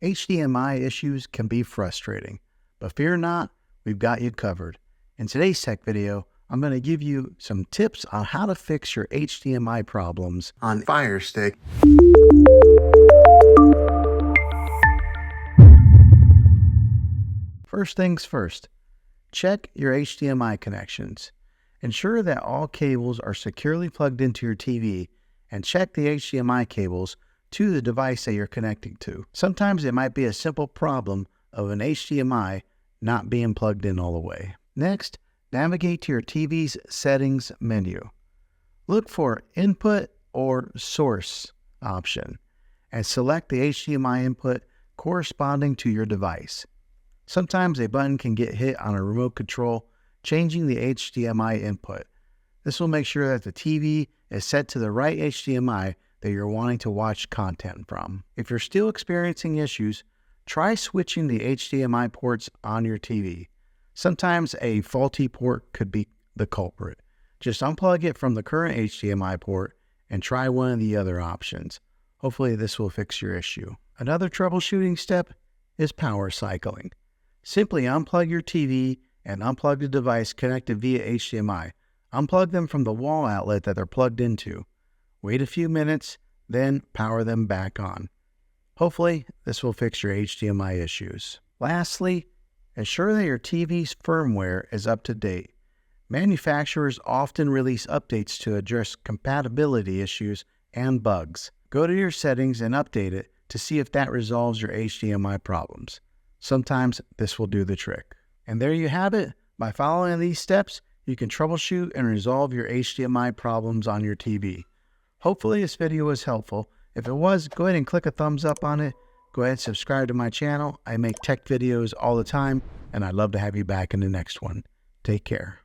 HDMI issues can be frustrating, but fear not, we've got you covered. In today's tech video, I'm going to give you some tips on how to fix your HDMI problems on Fire Stick. First things first, check your HDMI connections. Ensure that all cables are securely plugged into your TV and check the HDMI cables to the device that you're connecting to. Sometimes it might be a simple problem of an HDMI not being plugged in all the way. Next, navigate to your TV's settings menu. Look for Input or Source option and select the HDMI input corresponding to your device. Sometimes a button can get hit on a remote control, changing the HDMI input. This will make sure that the TV is set to the right HDMI that you're wanting to watch content from. If you're still experiencing issues, try switching the HDMI ports on your TV. Sometimes a faulty port could be the culprit. Just unplug it from the current HDMI port and try one of the other options. Hopefully this will fix your issue. Another troubleshooting step is power cycling. Simply unplug your TV and unplug the device connected via HDMI. Unplug them from the wall outlet that they're plugged into. Wait a few minutes, then power them back on. Hopefully, this will fix your HDMI issues. Lastly, ensure that your TV's firmware is up to date. Manufacturers often release updates to address compatibility issues and bugs. Go to your settings and update it to see if that resolves your HDMI problems. Sometimes this will do the trick. And there you have it. By following these steps, you can troubleshoot and resolve your HDMI problems on your TV. Hopefully this video was helpful. If it was, go ahead and click a thumbs up on it. Go ahead and subscribe to my channel. I make tech videos all the time, and I'd love to have you back in the next one. Take care.